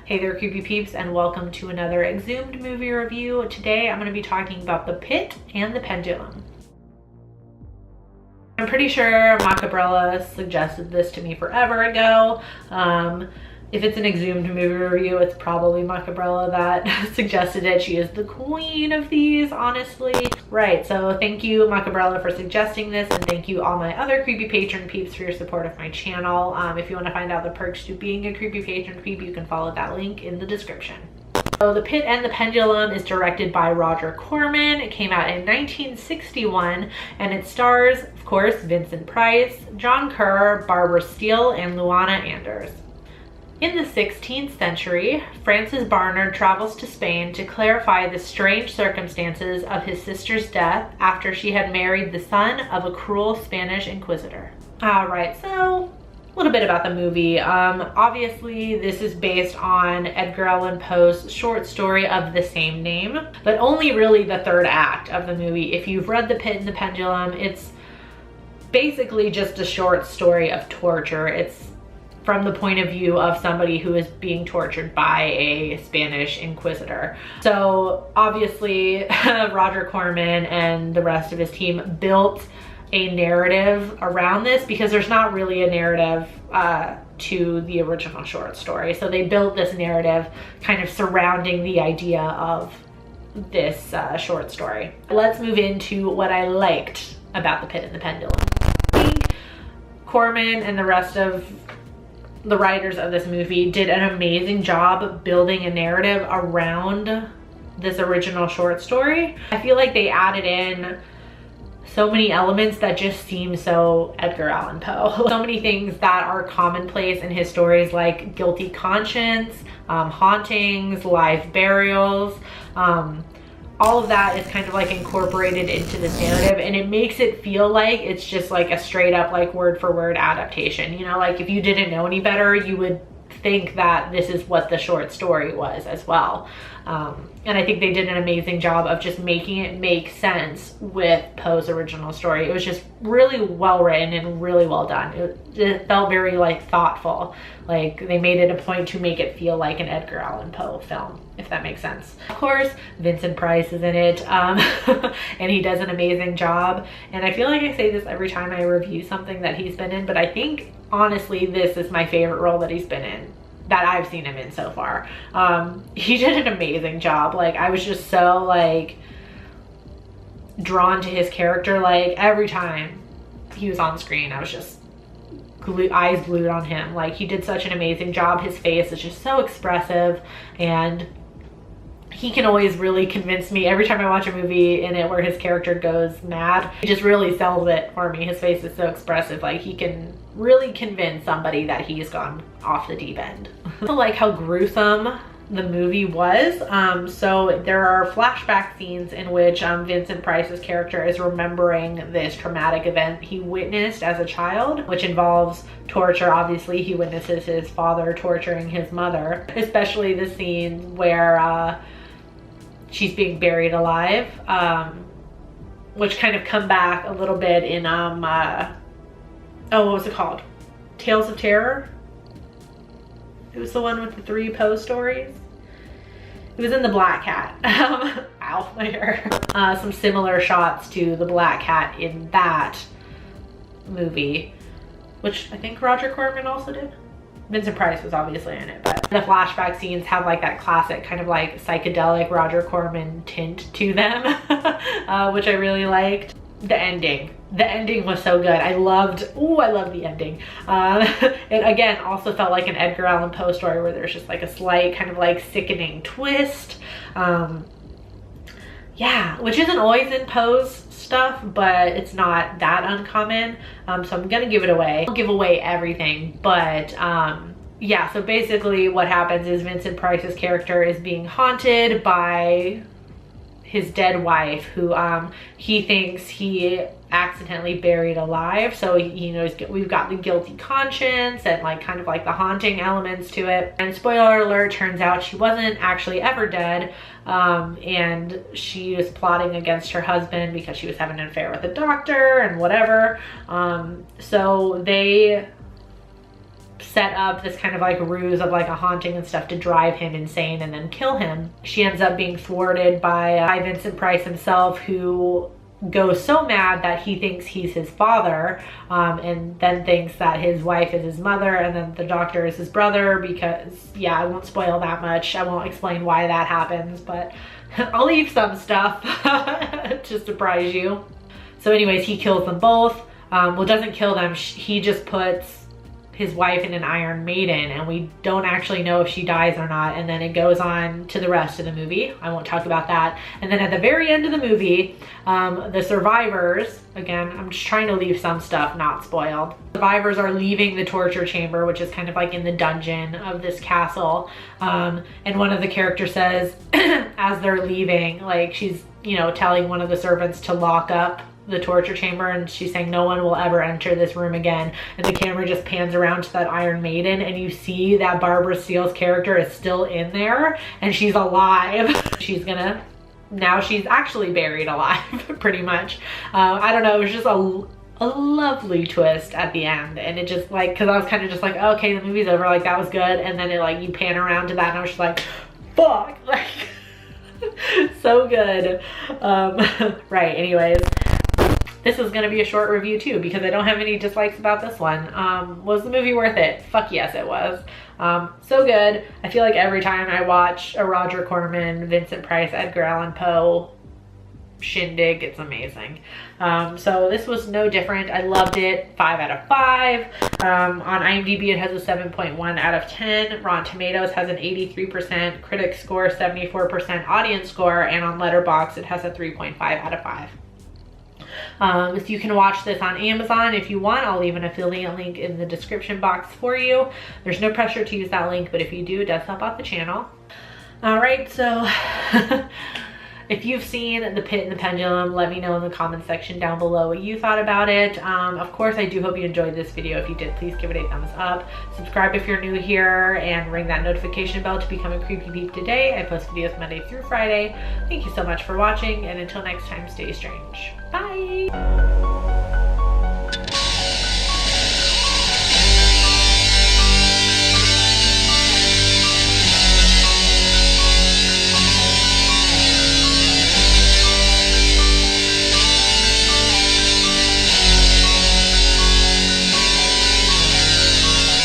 Hey there, creepy peeps, and welcome to another Exhumed movie review. Today I'm going to be talking about The Pit and the Pendulum. I'm pretty sure Macabrella suggested this to me forever ago. If it's an Exhumed movie review, it's probably Macabrella that suggested it. She is the queen of these, honestly. Right, so thank you, Macabrella, for suggesting this, and thank you all my other creepy patron peeps for your support of my channel. If you want to find out the perks to being a creepy patron peep, you can follow that link in the description. So The Pit and the Pendulum is directed by Roger Corman. It came out in 1961, and it stars, of course, Vincent Price, John Kerr, Barbara Steele, and Luana Anders. In the 16th century, Francis Barnard travels to Spain to clarify the strange circumstances of his sister's death after she had married the son of a cruel Spanish inquisitor. Alright, so a little bit about the movie. Obviously, this is based on Edgar Allan Poe's short story of the same name, but only really the third act of the movie. If you've read The Pit and the Pendulum, it's basically just a short story of torture. It's from the point of view of somebody who is being tortured by a Spanish inquisitor. So obviously Roger Corman and the rest of his team built a narrative around this because there's not really a narrative to the original short story. So they built this narrative kind of surrounding the idea of this short story. Let's move into what I liked about The Pit and the Pendulum. I think Corman and the rest of the writers of this movie did an amazing job building a narrative around this original short story. I feel like they added in so many elements that just seem so Edgar Allan Poe. So many things that are commonplace in his stories, like guilty conscience, hauntings, live burials. All of that is kind of like incorporated into this narrative, and it makes it feel like it's just like a straight up like word for word adaptation. You know, like if you didn't know any better, you would think that this is what the short story was as well. And I think they did an amazing job of just making it make sense with Poe's original story. It was just really well written and really well done. It felt very like thoughtful. Like they made it a point to make it feel like an Edgar Allan Poe film, if that makes sense. Of course, Vincent Price is in it, and he does an amazing job. And I feel like I say this every time I review something that he's been in, but I think honestly this is my favorite role that he's been in, that I've seen him in so far. He did an amazing job. Like I was just so like drawn to his character. Like every time he was on screen, I was just eyes glued on him. Like he did such an amazing job. His face is just so expressive, and he can always really convince me every time I watch a movie in it where his character goes mad. He just really sells it for me. His face is so expressive. Like he can really convince somebody that he's gone off the deep end. I like how gruesome the movie was. So there are flashback scenes in which Vincent Price's character is remembering this traumatic event he witnessed as a child, which involves torture. Obviously, he witnesses his father torturing his mother, especially the scene where she's being buried alive, which kind of come back a little bit in what was it called? Tales of Terror? It was the one with the 3 Poe stories. It was in The Black Cat. Ow, my hair. Some similar shots to The Black Cat in that movie, which I think Roger Corman also did. Vincent Price was obviously in it, but the flashback scenes have like that classic kind of like psychedelic Roger Corman tint to them, which I really liked. The ending was so good. I loved the ending. It again also felt like an Edgar Allan Poe story where there's just like a slight kind of like sickening twist. Yeah, which isn't always in Poe's stuff, but it's not that uncommon. So I'm gonna give it away. I'll give away everything, but yeah, so basically what happens is Vincent Price's character is being haunted by his dead wife, who he thinks he accidentally buried alive. So you know, we've got the guilty conscience and like kind of like the haunting elements to it. And spoiler alert, turns out she wasn't actually ever dead, and she was plotting against her husband because she was having an affair with a doctor and whatever. So they set up this kind of like ruse of like a haunting and stuff to drive him insane and then kill him. She ends up being thwarted by Vincent Price himself, who goes so mad that he thinks he's his father, and then thinks that his wife is his mother, and then the doctor is his brother, because yeah, I won't spoil that much. I won't explain why that happens, but I'll leave some stuff to surprise you. So anyways, he kills them both. Well, doesn't kill them, he just puts his wife in an Iron Maiden, and we don't actually know if she dies or not, and then it goes on to the rest of the movie. I won't talk about that. And then at the very end of the movie, the survivors, again, I'm just trying to leave some stuff not spoiled. Survivors are leaving the torture chamber, which is kind of like in the dungeon of this castle, and one of the characters says, as they're leaving, like she's, you know, telling one of the servants to lock up the torture chamber, and she's saying no one will ever enter this room again, and the camera just pans around to that Iron Maiden, and you see that Barbara Steele's character is still in there and she's alive. Now she's actually buried alive, pretty much. I don't know, it was just a lovely twist at the end, and it just like, because I was kind of just like, okay, the movie's over, like that was good, and then it like, you pan around to that and I was just like, fuck, like so good. Right, anyways, this is gonna be a short review too, because I don't have any dislikes about this one. Was the movie worth it? Fuck yes, it was. So good. I feel like every time I watch a Roger Corman, Vincent Price, Edgar Allan Poe shindig, it's amazing. So this was no different. I loved it. 5 out of 5. On IMDb it has a 7.1 out of 10. Rotten Tomatoes has an 83%, critic score 74%, audience score, and on Letterboxd it has a 3.5 out of 5. So you can watch this on Amazon if you want. I'll leave an affiliate link in the description box for you. There's no pressure to use that link, but if you do, it does help out the channel. All right, so if you've seen The Pit and the Pendulum, let me know in the comments section down below what you thought about it. Of course, I do hope you enjoyed this video. If you did, please give it a thumbs up. Subscribe if you're new here, and ring that notification bell to become a Creepy Peep today. I post videos Monday through Friday. Thank you so much for watching, and until next time, stay strange. Bye!